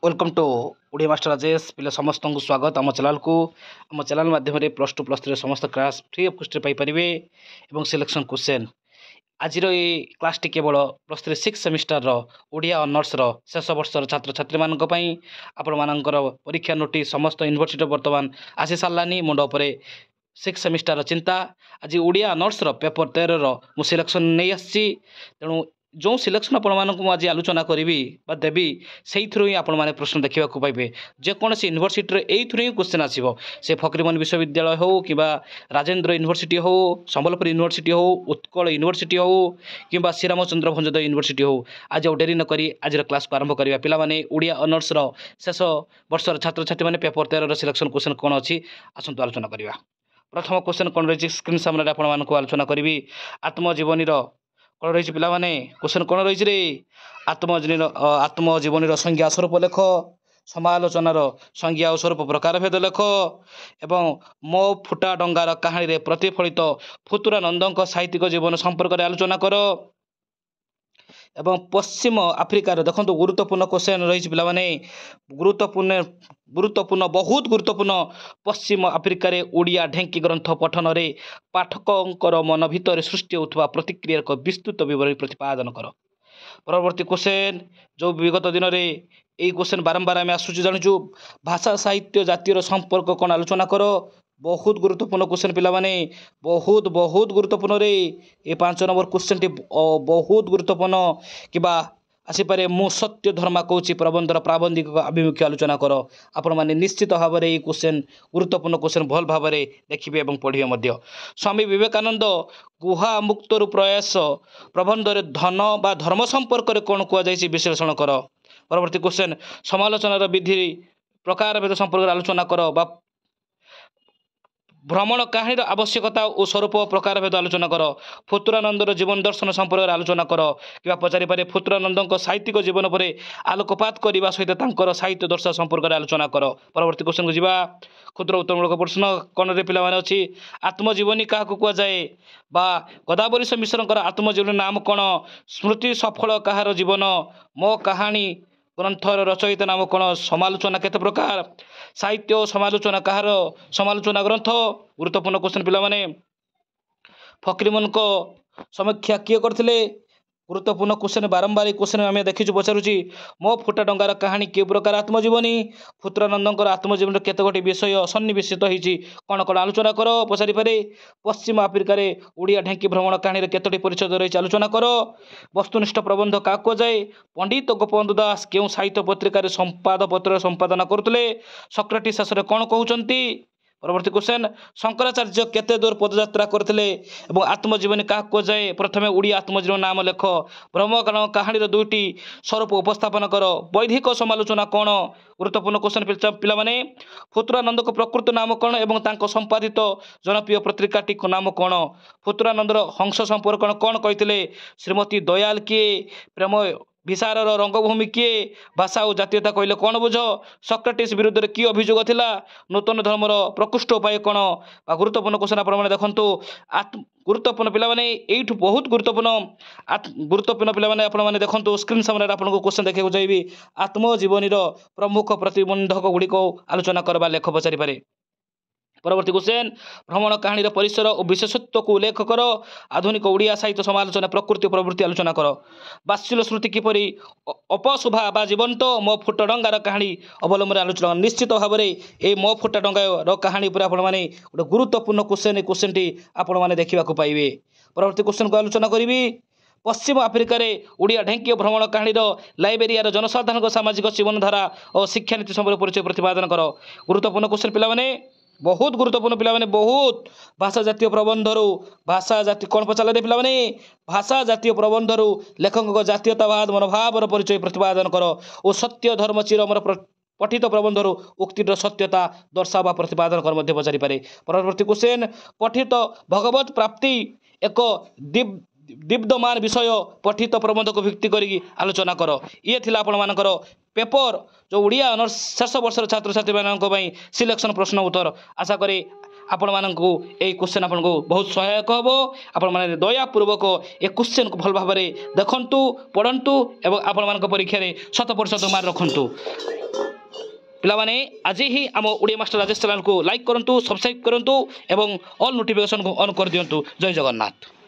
Welcome to Odia master Rajesh पिले समस्त को स्वागत आम चैनल को आम चैनल माध्यम प्लस टू प्लस थ्री समस्त class free of cost Piper और सिलेक्शन क्वेश्चन आज क्लास टी केवल plus three six semester Odia honours शेष वर्षर छात्र छात्री मानी आपण मानकर परीक्षा नोटिस समस्त यूनिवर्सिटी बर्तमान आसी सारानी मुंड उपरे सिक्स सेमिस्टर चिंता आज ओडिया ऑनर्स पेपर 13 मु सिलेक्शन नहीं आसी तेणु जो सिलेक्शन आपण मानक आज आलोचना करी देवी से ही आपण मैंने प्रश्न देखा पाइबे जेकोसी यूनिवर्सिटी यही क्वेश्चन आसो से फकीरमोहन विश्वविद्यालय हो कि राजेन्द्र यूनिवर्सिटी हो संबलपुर यूनिवर्सिटी हो उत्कल यूनिवर्सिटी हो कि श्रीरामचंद्र भंजोदय यूनिवर्सिटी हो आज डेरी नक आज क्लास को आरंभ करवा पिलाने ओडिया ऑनर्स शेष वर्षर छात्र छात्री मैंने पेपर 13 सिलेक्शन क्वेश्चन कौन अच्छी आसतु आलोचना करवा। प्रथम क्वेश्चन कौन रही स्क्रीन सामने आपण आलोचना करी आत्मजीवनी कौन रही पिलाने क्वेश्चन कौन रही रे आत्मजीवनी संज्ञा स्वरूप लेख समालोचनार संज्ञा और स्वरूप प्रकार भेद लेख एवं मो फुटा डंगार कहानी प्रतिफलित फुतुरानंद साहित्यिक जीवन संपर्क में आलोचना कर एवं पश्चिम आफ्रिकार देखो गुरुत्वपूर्ण क्वेश्चन रही पिलाने गुरुत्वपूर्ण बहुत गुरुत्वपूर्ण पश्चिम आफ्रिकार ओडिया ढेंकी ग्रंथ पठन रे पाठकों मन भितर सृष्टि होता प्रतिक्रिया एक विस्तृत विवरणी प्रतिपादन कर। परवर्ती क्वेश्चन जो विगत दिन में यही क्वेश्चन बारंबार आम आसूँ जाचु भाषा साहित्य जातीय संपर्क कौन आलोचना कर बहुत गुरुत्वपूर्ण क्वेश्चन पिलाने बहुत बहुत गुरुत्वपूर्ण रे ये 5 नंबर क्वेश्चन टी बहुत गुरुत्वपूर्ण कि आसीपे मु सत्य धर्मा कौची प्रबंधर प्राबंधिक आभिमुख्य आलोचना कर आपण मैंने निश्चित भाव में ये क्वेश्चन गुरुत्वपूर्ण क्वेश्चन भल भाव में देखिए और पढ़िए। स्वामी विवेकानंद गुहा मुक्तर प्रयास प्रबंधर धन बा धर्म संपर्क में कौन कहुई विश्लेषण कर। परवर्ती क्वेश्चन समालोचनार विधि प्रकार भेद संपर्क आलोचना कर बा भ्रमण कहानी आवश्यकता और स्वरूप प्रकार भेद आलोचना कर। फुतुरानंदर जीवन दर्शन संपर्क आलोचना कर कि पचारिपारे फुतुरानंद साहित्यिक जीवन पर आलोकपात करने सहित साहित्य दर्शन संपर्क में आलोचना कर। परवर्ती क्वेश्चन को जीवा क्षुद्र उत्तरमूलक प्रश्न कौन रे पिला अच्छी आत्मजीवनी क्या कहुए बा गदावरीश मिश्र आत्मजीवनी नाम कौन स्मृति सफल कहार जीवन मो कहानी ग्रंथर रचयिता नाम कौन समालोचना केते प्रकार साहित्य और समालोचना कहार समालोचना ग्रंथ। गुरुत्वपूर्ण क्वेश्चन पिलाने फकीरमोहन को समीक्षा किए करथिले गुरुत्वपूर्ण क्वेश्चन बारंबार क्वेश्चन आम देखीचु पचारुची मो फुटा डंगार कहानी के प्रकार आत्मजीवनी फुतुरानंद आत्मजीवन केत गोटी विषय सन्निवेशित होती कौन कौन आलोचना कर। पचारिपारे पश्चिम आफ्रिकार ओडिया ढेंकी भ्रमण कहानी केतोटी परिच्छेद रही आलोचना कर। वस्तुनिष्ठ प्रबंध क्या कहुए पंडित गोपबंधु दास क्यों साहित्य पत्रिकार संपाद पत्र संपादन करुले सॉक्रेटिस शास्त्र कौन कहते। परवर्ती क्वेश्चन शंकराचार्य केते दूर पदयात्रा करथिले एवं आत्मजीवनी क्या कहुए प्रथमे ओडिया आत्मजीवन नाम लेख भ्रमण कहानी दुईटी स्वरूप उपस्थापन कर। वैधिक समालोचना कौन। गुरुत्वपूर्ण क्वेश्चन पिलाने फुतुरानंद को प्रकृत नाम कौन एवं तांको संपादित जनप्रिय पत्रिकाटी नाम कौन। फुतुरानंदर हंस संपर्क कौन कहते श्रीमती दयाल किए प्रेम विसारर रंगभूमि किए भाषा और जातीयता कहले कौन बुझ सॉक्रेटिस विरुद्ध की अभियोग थिला नूतन धर्मर प्रकृष्ट उपाय कौन। गुरुत्वपूर्ण क्वेश्चन आप देखु गुरुत्वपूर्ण पिलाने यू बहुत गुरुत्वपूर्ण पिलाने आपने देखो स्क्रीन सामने आपको क्वेश्चन देखा चाहिए आत्मजीवनी प्रमुख प्रतिबंधक गुड़िक आलोचना करवा लेख पचारिपारे। परवर्ती क्वेश्चन भ्रमण कहानी परिसर और विशेषत्व को उल्लेख कर आधुनिक ओडिया साहित्य समालोचना प्रकृति और प्रवृत्ति आलोचना कर। बात्सल्य श्रुति किपरि अपशोभा बा जीवंत मो फुटा डंगार कहानी अवलंबन आलोचना निश्चित भाव में ये मो फुटा डंगार कहानी पर आपण मैंने गोटे गुरुत्वपूर्ण क्वेश्चन टी आपण मैंने देखा पाइबे। परवर्ती क्वेश्चन को आलोचना करी पश्चिम आफ्रिकार ओडिया ढेंकी भ्रमण कहानी लाइब्रेरिया जनसाधारण सामाजिक जीवनधारा और शिक्षानीति संपर्क परिचय प्रतिपादन कर। गुरुत्वपूर्ण क्वेश्चन पिलाने बहुत गुरुत्वपूर्ण पिलाने बहुत भाषा जातीय प्रबंधरू भाषा जाति कौन पचारे दे पिलाने भाषा जातीय प्रबंधरू लेखक जातीयतावाद मनोभाव परिचय प्रतिपादन कर और सत्य धर्म चिरमर पठित प्रबंधरू उक्तिर सत्यता दर्शावा प्रतिपादन कर मध्य पचारिपारे। परवर्ती क्वेश्चन पठित भगवत प्राप्ति एक दीप्तमान विषय पठित प्रबंध को भित्ति करी आलोचना कर। ये थिला आपण मानकर पेपर जो ओडिया ऑनर्स शेष वर्षर छात्र छात्री मानक सिलेक्शन प्रश्न उत्तर आशा करी ଆପଣମାନଙ୍କୁ ଏଇ କ୍ୱେଶ୍ଚନ୍ ଆପଣଙ୍କୁ ବହୁତ ସହାୟକ ହେବ। ଆପଣମାନେ ଦୟାପୂର୍ବକ ଏ କ୍ୱେଶ୍ଚନ୍କୁ ଭଲ ଭାବରେ ଦେଖନ୍ତୁ, ପଢ଼ନ୍ତୁ ଏବଂ ଆପଣମାନଙ୍କ ପରୀକ୍ଷାରେ 100% ମାର୍କ ରଖନ୍ତୁ। ପିଲାମାନେ ଆଜି ହିଁ ଆମ ଓଡ଼ିଆ ମାଷ୍ଟର ରାଜେଶ ଚ୍ୟାନେଲକୁ ଲାଇକ୍ କରନ୍ତୁ, ସବସ୍କ୍ରାଇବ୍ କରନ୍ତୁ ଏବଂ ଅଲ୍ ନୋଟିଫିକେସନକୁ ଅନ୍ କରିଦିଅନ୍ତୁ। ଜୟ ଜଗନ୍ନାଥ।